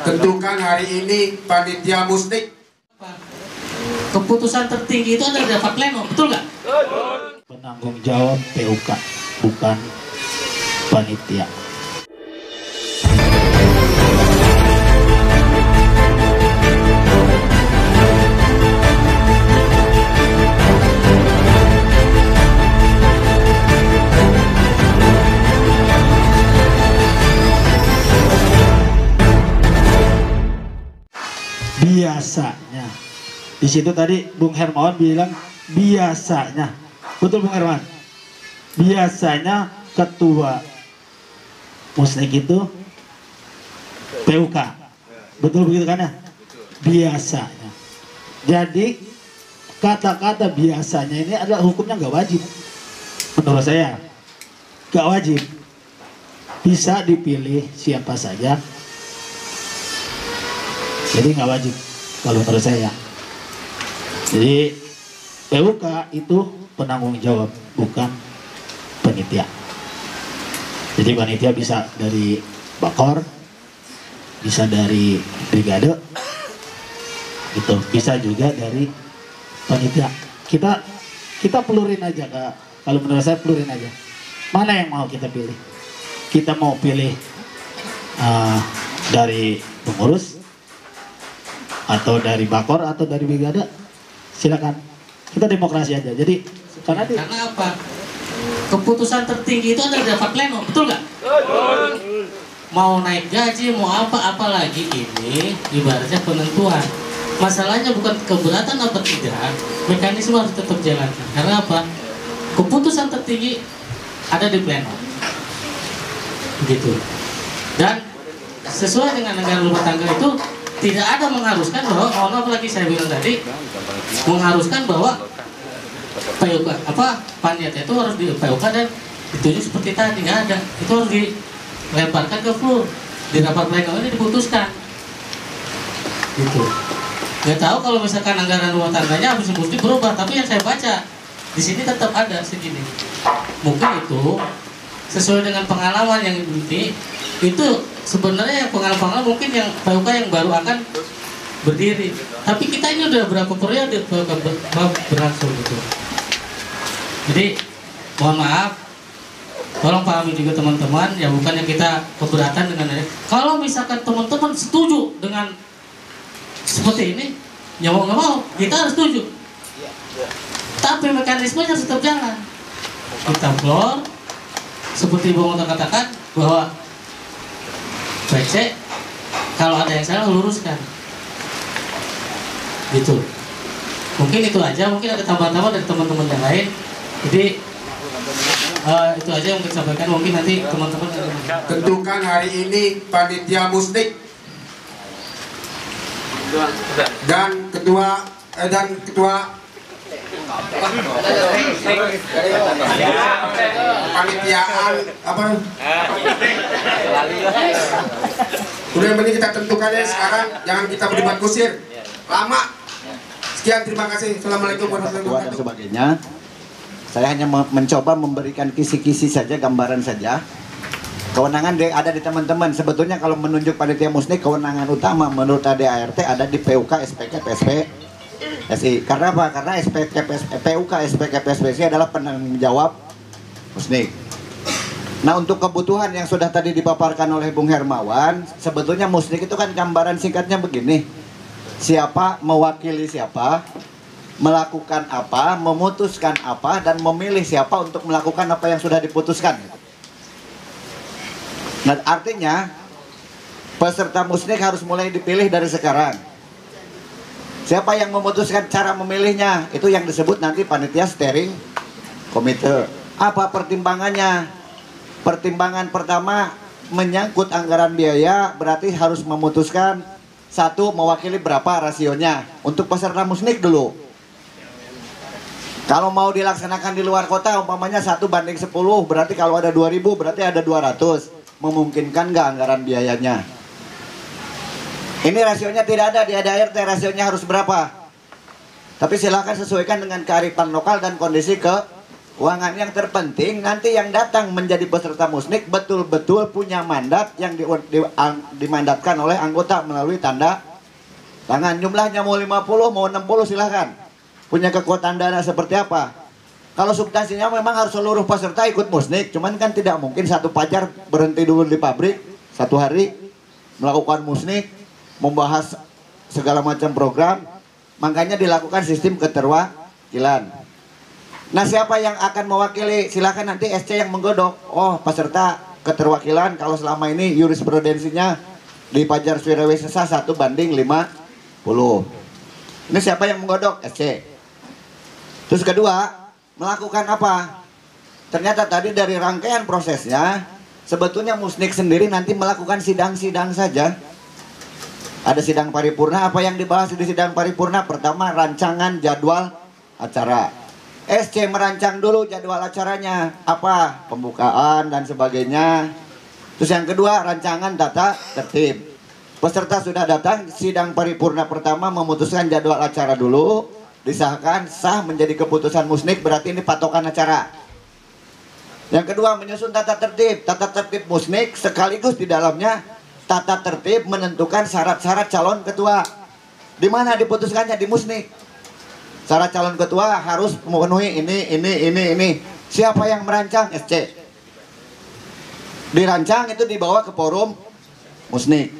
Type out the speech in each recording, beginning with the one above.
Tentukan hari ini panitia musnik. Keputusan tertinggi itu ada di rapat pleno, betul nggak? Penanggung jawab PUK, bukan panitia. Biasanya di situ tadi Bung Hermawan bilang biasanya, betul Bung Hermawan? Biasanya ketua musnik itu PUK, betul begitu kan ya? Biasanya. Jadi kata-kata biasanya ini adalah hukumnya nggak wajib, menurut saya nggak wajib. Bisa dipilih siapa saja. Jadi nggak wajib kalau menurut saya. Jadi PUK itu penanggung jawab, bukan panitia. Jadi panitia bisa dari bakor, bisa dari brigade, gitu. Bisa juga dari panitia. Kita pelurin aja, Kak. Kalau menurut saya pelurin aja. Mana yang mau kita pilih? Kita mau pilih dari pengurus, atau dari bakor, atau dari brigade, silakan. Kita demokrasi aja. Jadi karena apa? Keputusan tertinggi itu ada di rapat pleno, betul nggak? Mau naik gaji, mau apa lagi ini ibaratnya penentuan. Masalahnya bukan keberatan apa tidak, mekanisme harus tetap jalan. Karena apa? Keputusan tertinggi ada di pleno, begitu. Dan sesuai dengan negara rumah tangga itu tidak ada mengharuskan bahwa, apalagi saya bilang tadi, mengharuskan bahwa PUK panitia itu harus di PUK dan ditunjuk seperti tadi, nggak ada. Itu harus dilemparkan ke floor, di rapat pleno ini diputuskan, gitu. Nggak tahu kalau misalkan anggaran rumah tangganya habis mesti berubah, tapi yang saya baca di sini tetap ada segini. Mungkin itu sesuai dengan pengalaman yang dimiliki. Itu sebenarnya yang pengalaman mungkin yang PUK yang baru akan berdiri. Tapi kita ini udah berapa periode PUK berlangsung gitu. Jadi mohon maaf, tolong pahami juga teman-teman, ya bukannya kita keberatan dengan ini. Kalau misalkan teman-teman setuju dengan seperti ini, ya mau nggak mau kita harus setuju. Tapi mekanismenya tetap jalan. Kita floor, seperti Bung Oto katakan bahwa PC, kalau ada yang salah luruskan, gitu. Mungkin itu aja, mungkin ada tambahan-tambahan dari teman-teman yang lain. Jadi itu aja yang kita sampaikan. Mungkin nanti teman-teman Tentukan hari ini panitia musnik dan ketua panitiaan apa? Udah mending kita tentukan ya sekarang, jangan kita berdebat kusir lama. Sekian, terima kasih. Assalamualaikum warahmatullahi wabarakatuh. Dan sebagainya. Saya hanya mencoba memberikan kisi-kisi saja, gambaran saja. Kewenangan ada di teman-teman. Sebetulnya kalau menunjuk panitia musnik, kewenangan utama menurut ADART ada di PUK, SPK, PSP, SI. Karena apa? Karena SPK, PUK, SPK, PSPSI adalah penanggung jawab musnik. Nah, untuk kebutuhan yang sudah tadi dipaparkan oleh Bung Hermawan, sebetulnya musnik itu kan gambaran singkatnya begini. Siapa mewakili siapa, melakukan apa, memutuskan apa, dan memilih siapa untuk melakukan apa yang sudah diputuskan. Nah, artinya peserta musnik harus mulai dipilih dari sekarang. Siapa yang memutuskan cara memilihnya, itu yang disebut nanti panitia steering komite. Apa pertimbangannya? Pertimbangan pertama menyangkut anggaran biaya, berarti harus memutuskan satu mewakili berapa rasionya untuk peserta musnik dulu. Kalau mau dilaksanakan di luar kota, umpamanya 1:10, berarti kalau ada 2000 berarti ada 200. Memungkinkan nggak anggaran biayanya? Ini rasionya tidak ada di ADART, rasionya harus berapa? Tapi silakan sesuaikan dengan kearifan lokal dan kondisi keuangan. Yang terpenting nanti yang datang menjadi peserta musnik betul-betul punya mandat yang dimandatkan oleh anggota melalui tanda tangan. Jumlahnya mau 50, mau 60 silahkan. Punya kekuatan dana seperti apa. Kalau substansinya memang harus seluruh peserta ikut musnik. Cuman kan tidak mungkin satu pajar berhenti dulu di pabrik 1 hari melakukan musnik, membahas segala macam program. Makanya dilakukan sistem keterwakilan. Nah, siapa yang akan mewakili? Silakan nanti SC yang menggodok. Oh, peserta keterwakilan kalau selama ini jurisprudensinya di Pajar Swirawesesa 1:50. Ini siapa yang menggodok? SC. Terus kedua, melakukan apa? Ternyata tadi dari rangkaian prosesnya, sebetulnya musnik sendiri nanti melakukan sidang-sidang saja. Ada sidang paripurna. Apa yang dibahas di sidang paripurna? Pertama, rancangan jadwal acara. SC merancang dulu jadwal acaranya. Apa? Pembukaan dan sebagainya. Terus yang kedua, rancangan tata tertib. Peserta sudah datang, sidang paripurna pertama memutuskan jadwal acara dulu. Disahkan, sah menjadi keputusan musnik, berarti ini patokan acara. Yang kedua, menyusun tata tertib. Tata tertib musnik sekaligus di dalamnya tata tertib menentukan syarat-syarat calon ketua. Di mana diputuskannya? Di musnik. Syarat calon ketua harus memenuhi ini. Siapa yang merancang? SC. Dirancang itu dibawa ke forum musnik.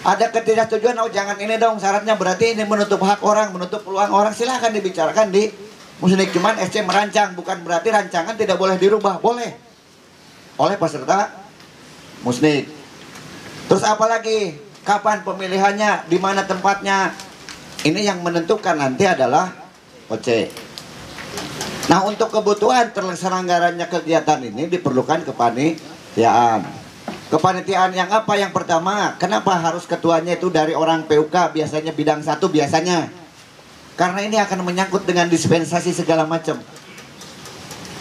Ada ketidaksetujuan, oh jangan ini dong syaratnya, berarti ini menutup hak orang, menutup peluang orang, silahkan dibicarakan di musnik. Cuman SC merancang, bukan berarti rancangan tidak boleh dirubah, boleh oleh peserta musnik. Terus apalagi, kapan pemilihannya, di mana tempatnya, ini yang menentukan nanti adalah OC. Nah, untuk kebutuhan terselenggaranya kegiatan ini diperlukan kepanitiaan. Kepanitiaan yang apa? Yang pertama, kenapa harus ketuanya itu dari orang PUK, biasanya bidang 1 biasanya? Karena ini akan menyangkut dengan dispensasi segala macam.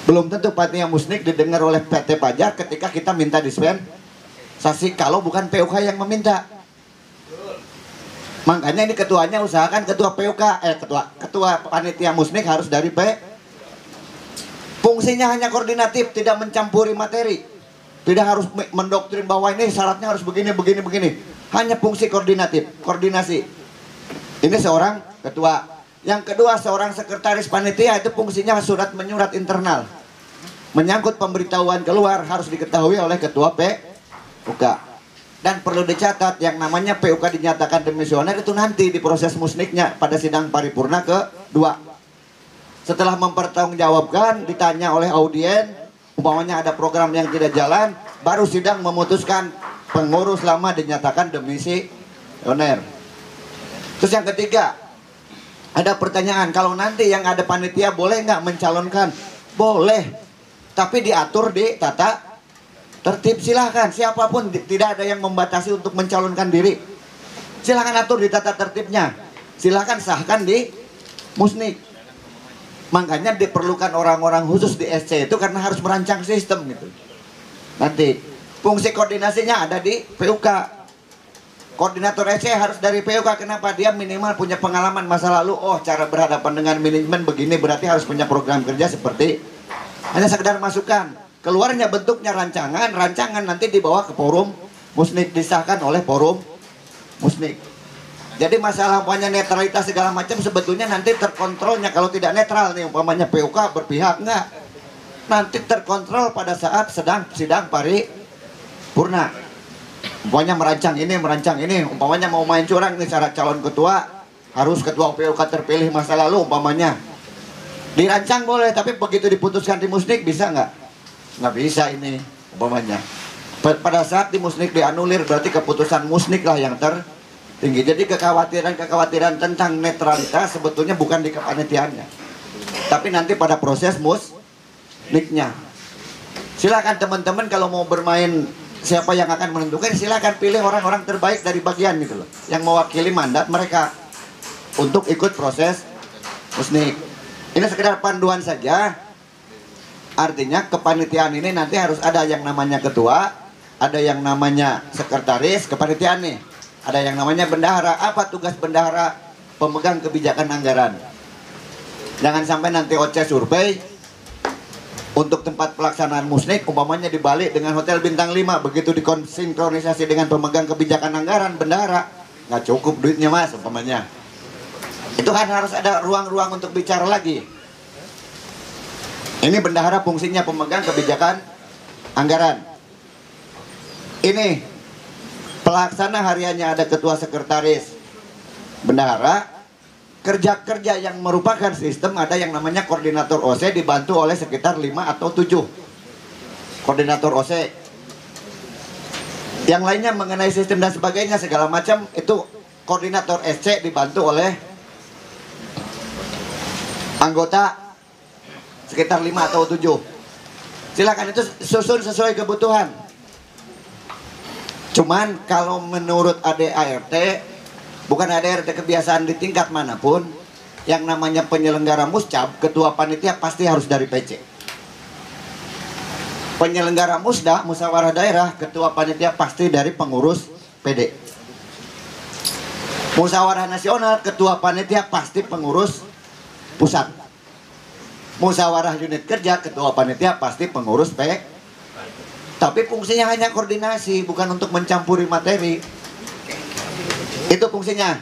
Belum tentu panitia musnik didengar oleh PT Pajar ketika kita minta dispensasi kalau bukan PUK yang meminta. Makanya ini ketuanya usahakan ketua PUK, ketua panitia musnik harus dari P. Fungsinya hanya koordinatif, tidak mencampuri materi. Tidak harus mendoktrin bahwa ini syaratnya harus begini. Hanya fungsi koordinatif, koordinasi. Ini seorang ketua. Yang kedua, seorang sekretaris panitia itu fungsinya surat menyurat internal. Menyangkut pemberitahuan keluar harus diketahui oleh ketua PUK. Dan perlu dicatat, yang namanya PUK dinyatakan demisioner itu nanti di proses musniknya pada sidang paripurna kedua. Setelah mempertanggungjawabkan, ditanya oleh audien, umpamanya ada program yang tidak jalan, baru sidang memutuskan pengurus lama dinyatakan demisioner. Terus yang ketiga, ada pertanyaan, kalau nanti yang ada panitia boleh nggak mencalonkan? Boleh, tapi diatur di tata tertib. Silahkan, siapapun, tidak ada yang membatasi untuk mencalonkan diri. Silahkan atur di tata tertibnya, silahkan sahkan di musnik. Makanya diperlukan orang-orang khusus di SC itu karena harus merancang sistem gitu. Nanti fungsi koordinasinya ada di PUK. Koordinator SC harus dari PUK. Kenapa? Dia minimal punya pengalaman masa lalu. Oh, cara berhadapan dengan manajemen begini, berarti harus punya program kerja seperti. Hanya sekedar masukan. Keluarnya bentuknya rancangan. Rancangan nanti dibawa ke forum musnik, disahkan oleh forum musnik. Jadi masalah umpamanya netralitas segala macam sebetulnya nanti terkontrolnya. Kalau tidak netral nih umpamanya PUK berpihak, enggak. Nanti terkontrol pada saat sedang sidang paripurna. Umpamanya merancang ini, umpamanya mau main curang nih syarat calon ketua, harus ketua PUK terpilih masa lalu umpamanya. Dirancang boleh, tapi begitu diputuskan di musnik bisa nggak? Nggak bisa ini umpamanya. Pada saat di musnik dianulir berarti keputusan musnik lah yang tinggi. Jadi kekhawatiran tentang netralitas sebetulnya bukan di kepanitiaannya, tapi nanti pada proses musniknya. Silakan teman-teman kalau mau bermain siapa yang akan menentukan, silakan pilih orang-orang terbaik dari bagian gitu loh, yang mewakili mandat mereka untuk ikut proses musnik. Ini sekedar panduan saja. Artinya kepanitiaan ini nanti harus ada yang namanya ketua, ada yang namanya sekretaris kepanitiaan nih. Ada yang namanya bendahara. Apa tugas bendahara? Pemegang kebijakan anggaran. Jangan sampai nanti OC survei, untuk tempat pelaksanaan musnik umpamanya dibalik dengan hotel bintang 5, begitu disinkronisasi dengan pemegang kebijakan anggaran bendahara, nggak cukup duitnya mas umpamanya. Itu kan harus ada ruang-ruang untuk bicara lagi. Ini bendahara fungsinya pemegang kebijakan anggaran. Ini pelaksana hariannya ada ketua sekretaris bendahara. Kerja-kerja yang merupakan sistem ada yang namanya koordinator OC dibantu oleh sekitar 5 atau 7 koordinator OC. Yang lainnya mengenai sistem dan sebagainya segala macam itu koordinator SC dibantu oleh anggota sekitar 5 atau 7. Silakan itu susun sesuai kebutuhan. Cuman kalau menurut ADART, bukan ADART kebiasaan di tingkat manapun, yang namanya penyelenggara muscab, ketua panitia pasti harus dari PC. Penyelenggara musda, musyawarah daerah, ketua panitia pasti dari pengurus PD. Musyawarah nasional, ketua panitia pasti pengurus pusat. Musyawarah unit kerja, ketua panitia pasti pengurus P. Tapi fungsinya hanya koordinasi, bukan untuk mencampuri materi. Itu fungsinya.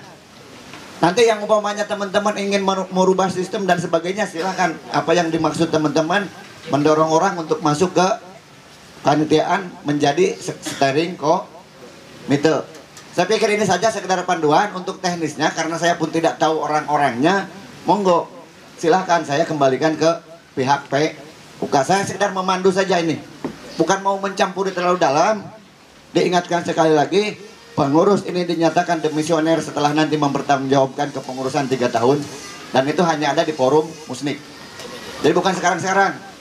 Nanti yang umpamanya teman-teman ingin merubah sistem dan sebagainya, silahkan. Apa yang dimaksud teman-teman, mendorong orang untuk masuk ke panitiaan menjadi steering komite. Saya pikir ini saja sekedar panduan untuk teknisnya, karena saya pun tidak tahu orang-orangnya. Monggo, silahkan saya kembalikan ke pihak PUK. Saya sekedar memandu saja ini, bukan mau mencampuri terlalu dalam. Diingatkan sekali lagi, pengurus ini dinyatakan demisioner setelah nanti mempertanggungjawabkan kepengurusan 3 tahun, dan itu hanya ada di forum musnik. Jadi bukan sekarang-sekarang.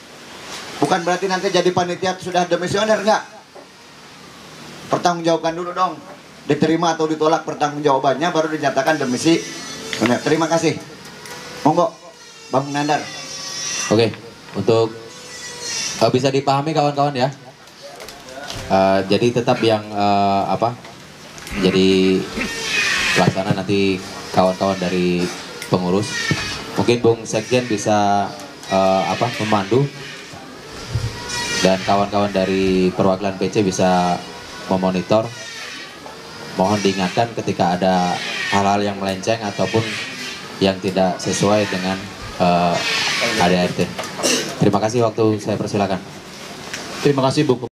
Bukan berarti nanti jadi panitia sudah demisioner, enggak. Pertanggungjawabkan dulu dong. Diterima atau ditolak pertanggungjawabannya baru dinyatakan demisi. Benar. Terima kasih. Monggo, Bang Nandar. Oke, untuk bisa dipahami kawan-kawan ya. Jadi tetap yang jadi pelaksana nanti kawan-kawan dari pengurus. Mungkin Bung Sekjen bisa memandu, dan kawan-kawan dari perwakilan PC bisa memonitor. Mohon diingatkan ketika ada hal-hal yang melenceng ataupun yang tidak sesuai dengan ADART. Terima kasih, waktu saya persilakan. Terima kasih Bu.